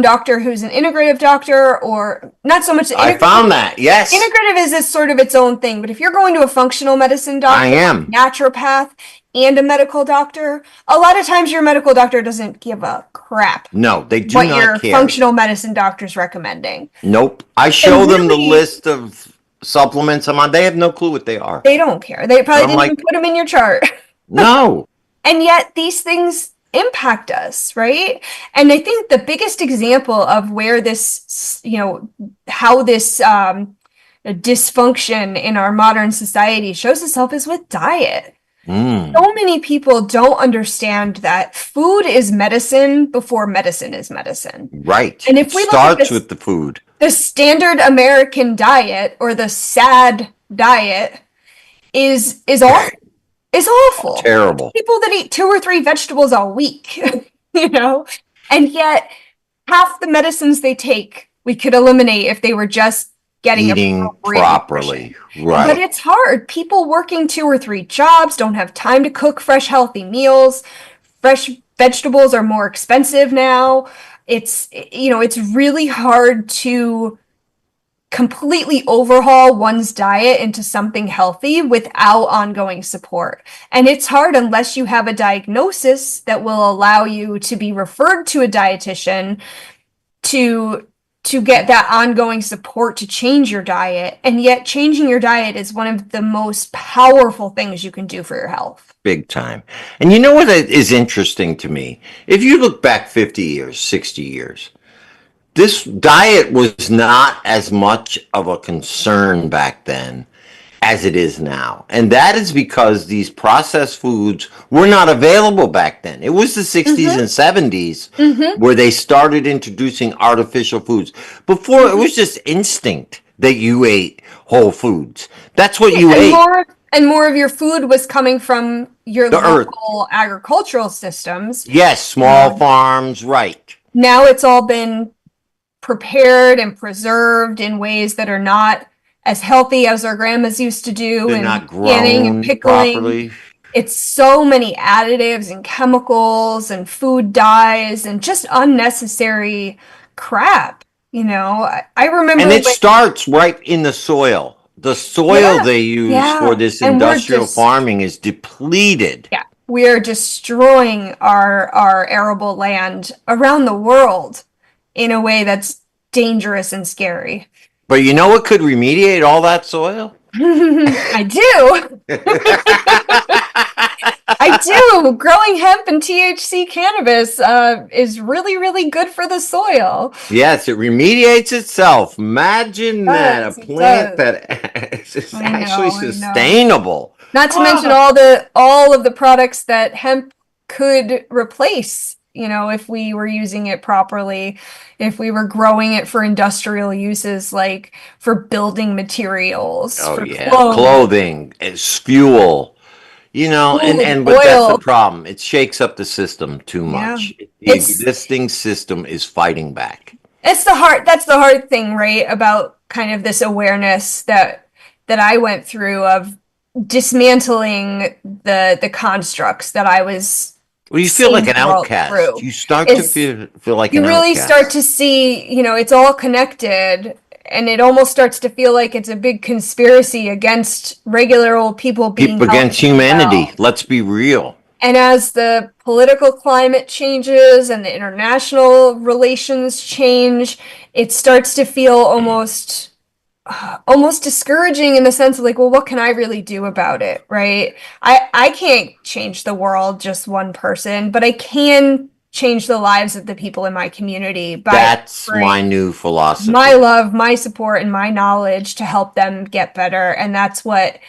A: doctor who's an integrative doctor, or not so much
B: I found that, yes.
A: Integrative is sort of its own thing, but if you're going to a functional medicine doctor,
B: I am.
A: naturopath, and a medical doctor, a lot of times your medical doctor doesn't give a crap
B: No, they do
A: what
B: not
A: your
B: care.
A: functional medicine doctor's recommending.
B: Nope. I show them the
A: really-
B: list of supplements I'm on. They have no clue what they are.
A: They don't care. They probably
B: I'm
A: didn't
B: like-
A: even put them in your chart.
B: No.
A: And yet these things impact us, right? And I think the biggest example of where this, you know, how this dysfunction in our modern society shows itself is with diet. So many people don't understand that food is medicine before medicine is medicine.
B: Right.
A: And if we look at
B: starts
A: this-
B: with the food.
A: The standard American diet or the SAD diet is awful. It's awful.
B: Terrible.
A: People that eat 2 or 3 vegetables a week, you know, and yet half the medicines they take we could eliminate if they were just getting
B: Eating
A: appropriate
B: properly.
A: nutrition.
B: Right.
A: But it's hard. People working 2 or 3 jobs don't have time to cook fresh, healthy meals. Fresh vegetables are more expensive now. It's, you know, it's really hard to completely overhaul one's diet into something healthy without ongoing support. And it's hard unless you have a diagnosis that will allow you to be referred to a dietitian to get that ongoing support to change your diet. And yet changing your diet is one of the most powerful things you can do for your health.
B: Big time. And you know what is interesting to me? If you look back 50 years, 60 years, this diet was not as much of a concern back then as it is now. And that is because these processed foods were not available back then. It was the 60s and 70s where they started introducing artificial foods. Before, it was just instinct that you ate whole foods. That's what you ate.
A: More of your food was coming from your
B: The
A: local agricultural systems.
B: Yes, small farms, right.
A: Now it's all been prepared and preserved in ways that are not as healthy as our grandmas used to do.
B: They're
A: and
B: not
A: canning and
B: grown
A: pickling.
B: properly.
A: It's so many additives and chemicals and food dyes and just unnecessary crap. You know, I remember.
B: And it starts right in the soil. The soil they use for this
A: And
B: industrial farming is depleted.
A: Yeah, we are destroying our arable land around the world in a way that's dangerous and scary.
B: But you know what could remediate all that soil?
A: I do. I do. Growing hemp and THC cannabis is really, really good for the soil.
B: Yes, it remediates itself. Imagine that, a plant that is actually sustainable.
A: Not to mention all of the products that hemp could replace, you know, if we were using it properly, if we were growing it for industrial uses, like for building materials,
B: Oh
A: for
B: yeah,
A: clothes.
B: clothing, it's fuel. You know, but that's the problem. It shakes up the system too much. The existing system is fighting back.
A: That's the hard thing, right? About kind of this awareness that I went through of dismantling the constructs that I was.
B: Well, you feel like an outcast. You start to feel like an outcast. You really
A: start to see, you know, it's all connected. And it almost starts to feel like it's a big conspiracy against regular old people being
B: against humanity. Let's be real.
A: And as the political climate changes and the international relations change, it starts to feel almost discouraging in the sense of like, well, what can I really do about it, right? I can't change the world, just one person, but I can change the lives of the people in my community by
B: That's my
A: offering
B: new
A: my
B: philosophy.
A: love, my support, and my knowledge to help them get better. And that's what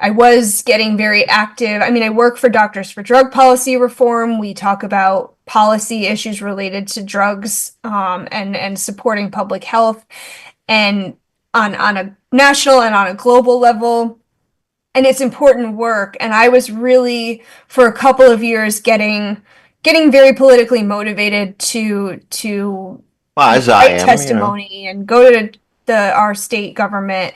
A: I was getting very active. I mean, I work for Doctors for Drug Policy Reform. We talk about policy issues related to drugs, and supporting public health, and on a national and on a global level. And it's important work. And I was really, for a couple of years, getting very politically motivated to
B: Well, as I
A: write
B: am,
A: testimony and go to our state government.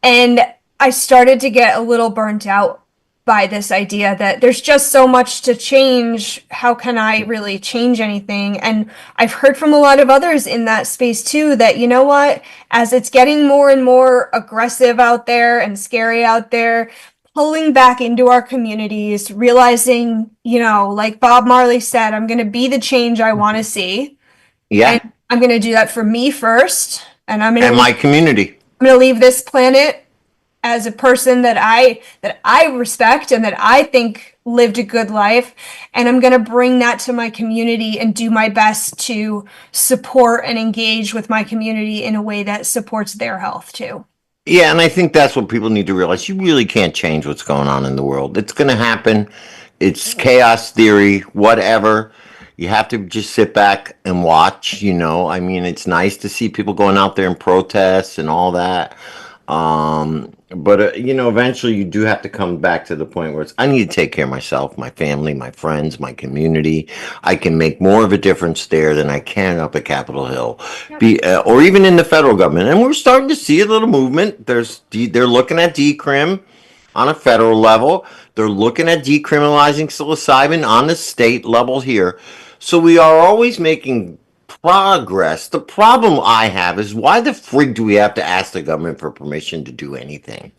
A: And I started to get a little burnt out by this idea that there's just so much to change. How can I really change anything? And I've heard from a lot of others in that space too that, you know what, as it's getting more and more aggressive out there and scary out there, pulling back into our communities, realizing, like Bob Marley said, I'm going to be the change I want to see. And
B: yeah.
A: I'm going to do that for me first. And
B: And my community.
A: I'm going to leave this planet as a person that I respect and that I think lived a good life, and I'm going to bring that to my community and do my best to support and engage with my community in a way that supports their health too.
B: Yeah, and I think that's what people need to realize. You really can't change what's going on in the world. It's going to happen. It's chaos theory, whatever. You have to just sit back and watch, I mean, it's nice to see people going out there and protests and all that. But eventually you do have to come back to the point where I need to take care of myself, my family, my friends, my community. I can make more of a difference there than I can up at Capitol Hill, or even in the federal government. And we're starting to see a little movement. They're looking at decrim on a federal level. They're looking at decriminalizing psilocybin on the state level here. So we are always making progress. The problem I have is, why the frig do we have to ask the government for permission to do anything?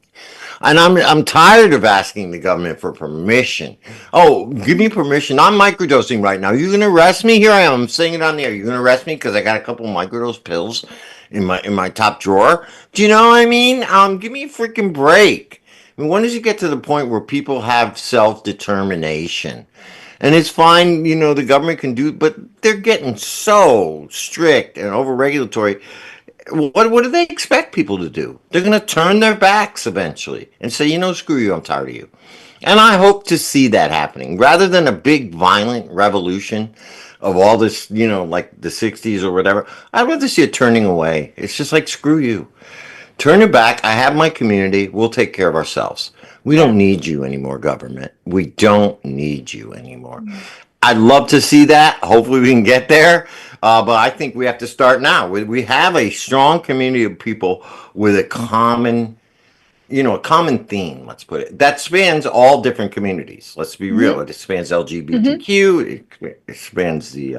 B: And I'm tired of asking the government for permission. Oh, give me permission. I'm microdosing right now. You gonna arrest me? Here I am. I'm saying it on the air. You gonna arrest me because I got a couple of microdose pills in my top drawer? Do you know what I mean? Give me a freaking break. I mean, when does it get to the point where people have self determination? And it's fine, the government can do, but they're getting so strict and over regulatory. What do they expect people to do? They're going to turn their backs eventually and say, screw you, I'm tired of you. And I hope to see that happening rather than a big violent revolution of all this, like the 60s or whatever. I'd rather see it turning away. It's just like, screw you. Turn it back. I have my community. We'll take care of ourselves. We
A: Yeah.
B: don't need you anymore, government. We don't need you anymore. I'd love to see that. Hopefully, we can get there. But I think we have to start now. We have a strong community of people with a common theme, let's put it, that spans all different communities. Let's be real.
A: Mm-hmm.
B: It spans
A: Mm-hmm.
B: LGBTQ, it spans the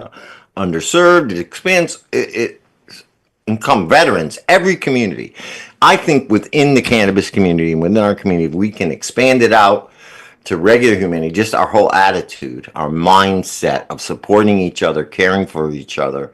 B: underserved, it expands, it income veterans, every community. I think within the cannabis community and within our community, if we can expand it out to regular humanity, just our whole attitude, our mindset of supporting each other, caring for each other,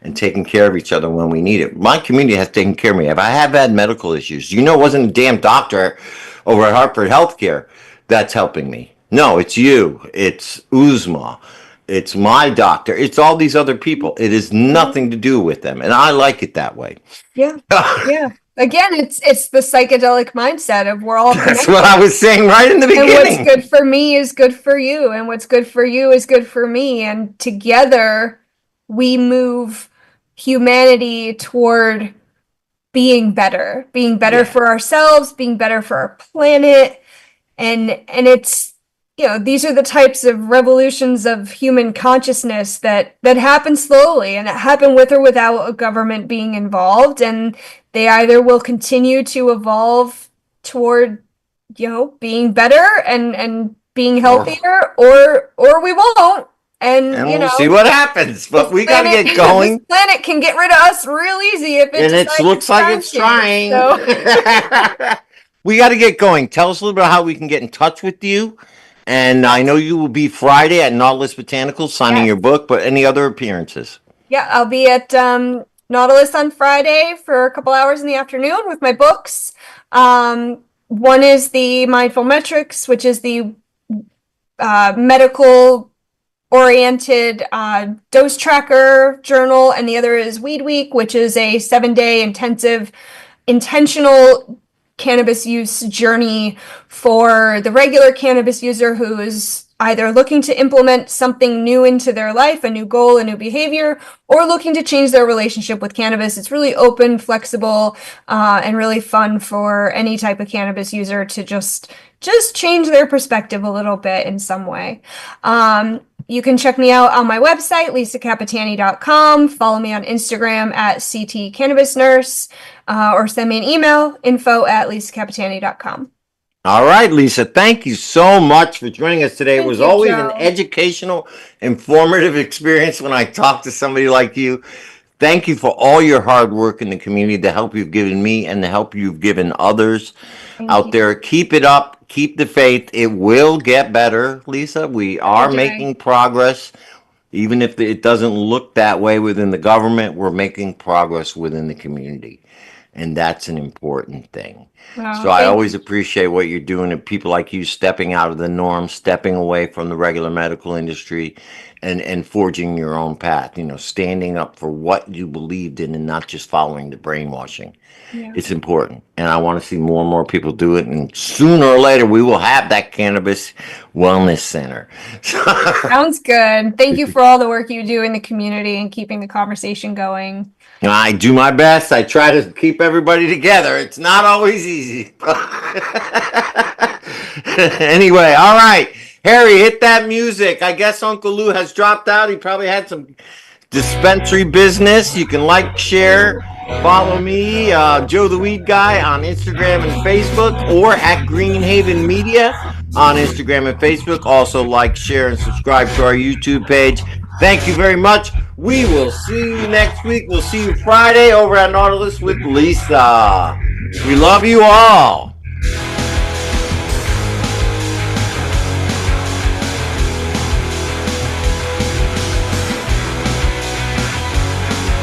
B: and taking care of each other when we need it. My community has taken care of me. If I have had medical issues, it wasn't a damn doctor over at Hartford Healthcare that's helping me. No, it's you. It's Uzma. It's my doctor. It's all these other people. It is nothing to do with them. And I like it that way.
A: Yeah. Yeah. Again, it's the psychedelic mindset of we're all
B: That's
A: connected.
B: what I was saying right in the
A: And what's
B: beginning.
A: good for me is good for you, and what's good for you is good for me. And together we move humanity toward being better
B: Yeah.
A: for ourselves, being better for our planet. And it's, these are the types of revolutions of human consciousness that happen slowly, and that happen with or without a government being involved. And they either will continue to evolve toward, being better and being
B: Or
A: healthier, or we won't. And
B: and we'll see what happens. But we got to get
A: this
B: going.
A: planet can get rid of us real easy if it
B: And it
A: decides
B: looks
A: it's
B: like
A: time
B: it's
A: to.
B: trying.
A: So
B: We got to get going. Tell us a little bit how we can get in touch with you And I know you will be Friday at Nautilus Botanicals signing
A: Yes.
B: your book, but any other appearances?
A: Yeah, I'll be at Nautilus on Friday for a couple hours in the afternoon with my books. One is the Mindful Metrics, which is the medical oriented dose tracker journal, and the other is Weed Week, which is a 7-day intensive intentional cannabis use journey for the regular cannabis user who is either looking to implement something new into their life, a new goal, a new behavior, or looking to change their relationship with cannabis. It's really open, flexible, and really fun for any type of cannabis user to just change their perspective a little bit in some way. You can check me out on my website, lisacapitani.com. Follow me on Instagram at ctcannabisnurse, or send me an email, info@lisacapitani.com.
B: All right, Lisa, thank you so much for joining us today. It
A: Thank
B: was
A: you,
B: always
A: Joe.
B: an educational, informative experience when I talk to somebody like you. Thank you for all your hard work in the community, the help you've given me, and the help you've given others out there. Keep it up. Keep the faith. It will get better, Lisa. We are making progress. Even if it doesn't look that way within the government, we're making progress within the community. And that's an important thing. So I always appreciate what you're doing, and people like you stepping out of the norm, stepping away from the regular medical industry, and forging your own path, standing up for what you believed in and not just following the brainwashing. It's important. And I want to see more and more people do it. And sooner or later, we will have that cannabis wellness center.
A: Sounds good. Thank you for all the work you do in the community and keeping the conversation going.
B: I do my best. I try to keep everybody together. It's not always easy. Anyway, all right. Harry, hit that music. I guess Uncle Lou has dropped out. He probably had some dispensary business. You can like, share, follow me, Joe the Weed Guy, on Instagram and Facebook, or at Greenhaven Media on Instagram and Facebook. Also like, share, and subscribe to our YouTube page. Thank you very much. We will see you next week. We'll see you Friday over at Nautilus with Lisa. We love you all.